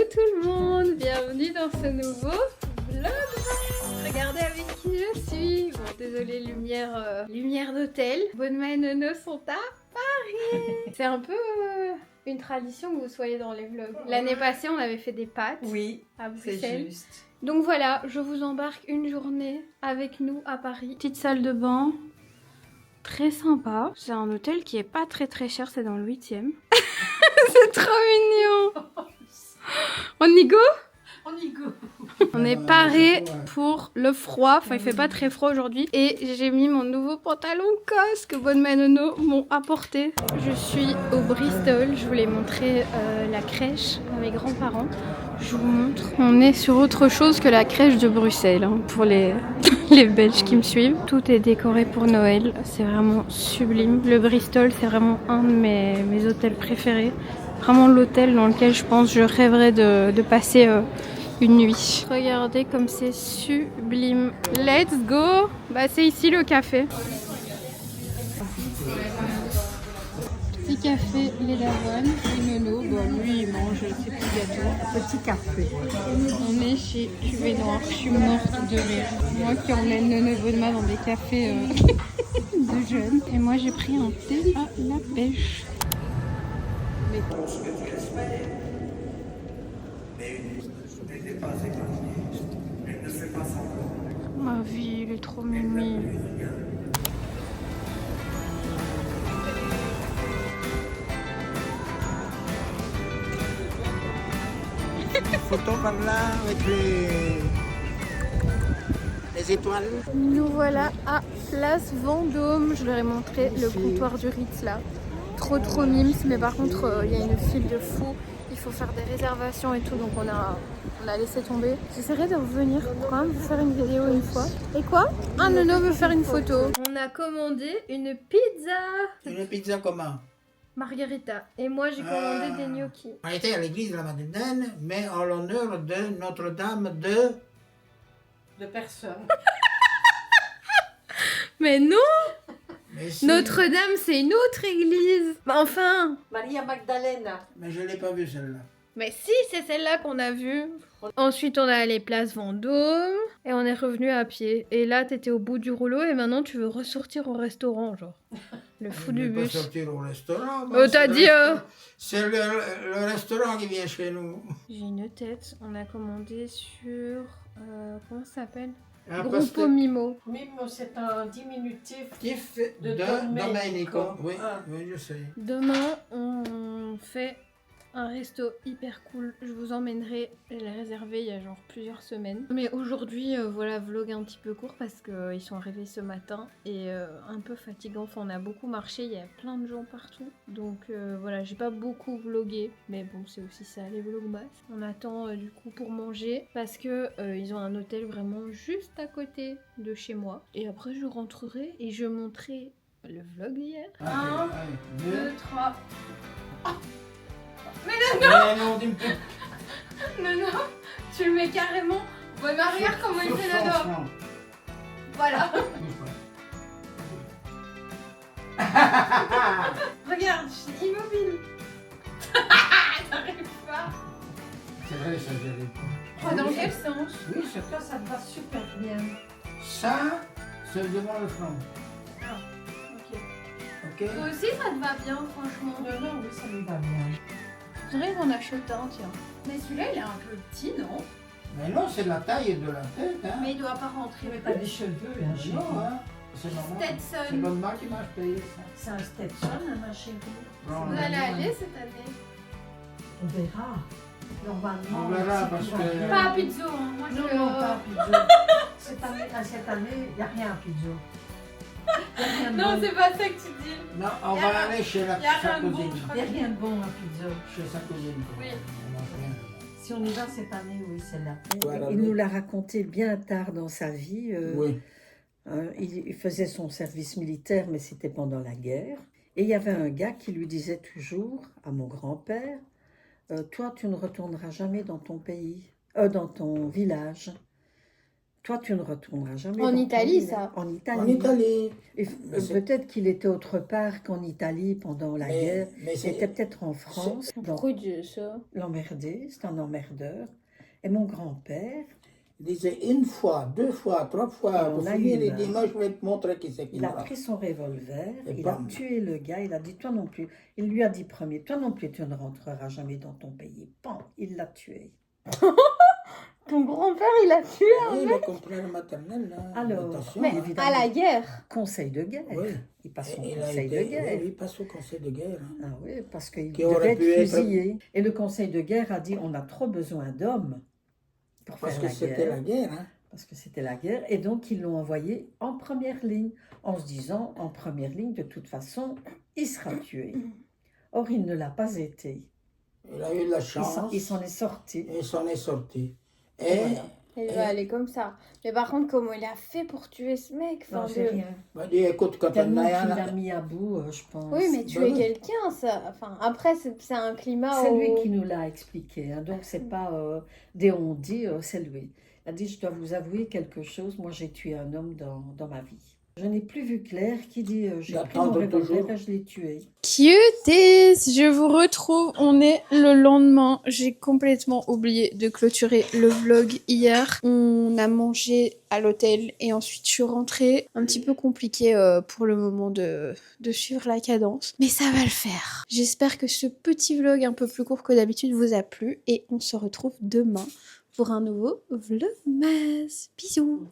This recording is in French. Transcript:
tout le monde, bienvenue dans ce nouveau vlog. Regardez avec qui je suis. Bon, désolé, lumière d'hôtel. Bonne-main et Nono sont à Paris. C'est un peu une tradition que vous soyez dans les vlogs. L'année passée, on avait fait des pâtes à Bruxelles. C'est juste. Donc voilà, je vous embarque une journée avec nous à Paris. Petite salle de bain, très sympa. C'est un hôtel qui est pas très cher, c'est dans le 8e. C'est trop mignon. On y go? On y go. On est paré pour le froid. Enfin, il fait pas très froid aujourd'hui. Et j'ai mis mon nouveau pantalon COS que Bonne et Nono m'ont apporté. Je suis au Bristol. Je voulais montrer la crèche à mes grands-parents. Je vous montre. On est sur autre chose que la crèche de Bruxelles, hein, pour les Belges qui me suivent. Tout est décoré pour Noël. C'est vraiment sublime. Le Bristol, c'est vraiment un de mes hôtels préférés. Vraiment l'hôtel dans lequel je pense je rêverais de passer une nuit. Regardez comme c'est sublime. Let's go. Bah c'est ici le café. Petit café, lait d'avoine. Et Nono, bon lui il mange ses petits gâteaux. Petit café. On est chez Cuvée Noire. Je suis morte de rire. Moi qui emmène Nono et Bonma dans des cafés de jeunes. Et moi j'ai pris un thé à la pêche. Ma vie, il est trop mimi. Photo par là avec les étoiles. Nous voilà à Place Vendôme. Je leur ai montré le comptoir du Ritz là. Trop mimes, mais par contre il y a une file de fou. Il faut faire des réservations et tout, donc on a laissé tomber. J'essaierai de revenir pour quand même vous faire une vidéo une fois. Et quoi? Un Nono veut faire une photo. On a commandé une pizza Une pizza comment? margarita. Et moi j'ai commandé des gnocchis. On était à l'église de la Madeleine, mais en l'honneur de Notre-Dame De personne. Mais non! Mais si, Notre-Dame, c'est une autre église. Mais enfin. Maria Magdalena. mais je ne l'ai pas vue celle-là. Mais si, c'est celle-là qu'on a vue. Ensuite, on est allé place Vendôme et on est revenu à pied. Et là, t'étais au bout du rouleau et maintenant, tu veux ressortir au restaurant, genre. Le fou Je du ne vais pas bus. sortir au restaurant. Oh, t'as dit, C'est le restaurant qui vient chez nous. J'ai une tête. On a commandé sur... comment ça s'appelle? Un Gruppo Mimo. Mimo, c'est un diminutif. positif de de Domenico. Domenico. Oui, Ah. oui, je sais. Demain, on fait un resto hyper cool. Je vous emmènerai. Je l'ai réservé il y a genre plusieurs semaines. Mais aujourd'hui, voilà, vlog un petit peu court parce qu'ils sont arrivés ce matin et un peu fatigant. Enfin, on a beaucoup marché. Il y a plein de gens partout. Donc voilà, j'ai pas beaucoup vlogué. Mais bon, c'est aussi ça, les vlogmas. On attend du coup pour manger parce que ils ont un hôtel vraiment juste à côté de chez moi. Et après, je rentrerai et je montrerai le vlog d'hier. Ah, 2, 3. non, dis-moi plus. Nono, tu le mets carrément. Bon, mais regarde comment il fait Nono. Franchement. Voilà. Regarde, je suis immobile. T'arrives pas. C'est vrai, ça, je l'ai pas. Oh, dans quel sens? Oui, c'est Toi, ça te va super bien. ça, c'est devant le front. Ah, ok. Ok? Toi aussi, ça te va bien, franchement. Non, non, oui, ça me va bien. Je dirais qu'on achète un, tiens. Mais celui-là, il est un peu petit, non? Mais non, c'est la taille de la tête, hein. Mais il doit pas rentrer. Mais t'as des cheveux, hein, chérie. Non, hein. C'est normal. C'est Stetson. bonne marque qui m'a payé ça. C'est un Stetson, hein, ma chérie. Non, Vous non, allez non. aller cette année? On verra. Normalement. On verra, si parce tout va que- bien. Pas à Pizzo, hein. Moi, Non, je... non, pas à Pizzo. Cette année, il n'y a rien à Pizzo. Y a rien de Non, bon. c'est pas ça que tu dis. Non, on Y a va rien- aller chez y a sa rien de bon, cousine. je crois. Y a rien de bon à Pizzo. Chez sa cousine. quoi. Oui. On a rien. Si on y va cette année, oui, c'est là. Voilà. Il nous l'a raconté bien tard dans sa vie. Oui. Il faisait son service militaire, mais c'était pendant la guerre. Et il y avait un gars qui lui disait toujours, à mon grand-père, toi, tu ne retourneras jamais dans ton pays, dans ton village. Toi, tu ne retourneras jamais. En dans ton Italie, village. ça. En Italie. En Italie. Et Mais c'est- peut-être qu'il était autre part qu'en Italie pendant la guerre. Mais Il était peut-être en France, dans Pourquoi tu dis ça? l'emmerdé, c'est un emmerdeur. Et mon grand-père, il disait une fois, 2 fois, 3 fois, On pour a finir, une- il dit, moi je vais te montrer qui c'est qui il a m'a. pris son revolver, Et il a bam. tué le gars, il a dit, toi non plus. Il lui a dit premier, toi non plus, tu ne rentreras jamais dans ton pays. Pan, il l'a tué. Ton grand-père, il a tué. Oui, le compère maternel, là. Alors, attention, Mais hein. évidemment. à la guerre. Conseil de guerre. Oui. Il passe son Et il a conseil été, de guerre. oui, il passe au conseil de guerre. hein. Ah oui, parce qu'il Qui devait aurait être pu être- fusillé. Et le conseil de guerre a dit, on a trop besoin d'hommes pour Parce faire que la c'était guerre. la guerre. Hein. Parce que c'était la guerre. Et donc, ils l'ont envoyé en première ligne, en se disant, en première ligne, de toute façon, il sera tué. Or, il ne l'a pas été. Il a eu de la Il chance. s'en est sorti. Et il s'en est sorti. Et Voilà. Il va aller comme ça. Mais par contre, comment il a fait pour tuer ce mec? Non, Enfin, j'ai de- rien. il m'a dit, écoute, quand on Tellement a qu'il un... l'a mis à bout, je pense. Oui, mais Ben tuer oui. quelqu'un, ça. Enfin, après, c'est un climat. C'est lui où- qui nous l'a expliqué. Hein. Donc, c'est pas des on-dit, c'est lui. Il a dit, je dois vous avouer quelque chose. Moi, j'ai tué un homme dans ma vie. Je n'ai plus vu clair qui dit, j'ai pris mon D'attendre revolver toujours. et je l'ai tué. Cuties, je vous retrouve, on est le lendemain, j'ai complètement oublié de clôturer le vlog hier. On a mangé à l'hôtel et ensuite je suis rentrée, un petit peu compliqué pour le moment de suivre la cadence, mais ça va le faire. J'espère que ce petit vlog un peu plus court que d'habitude vous a plu et on se retrouve demain pour un nouveau vlogmas. Bisous.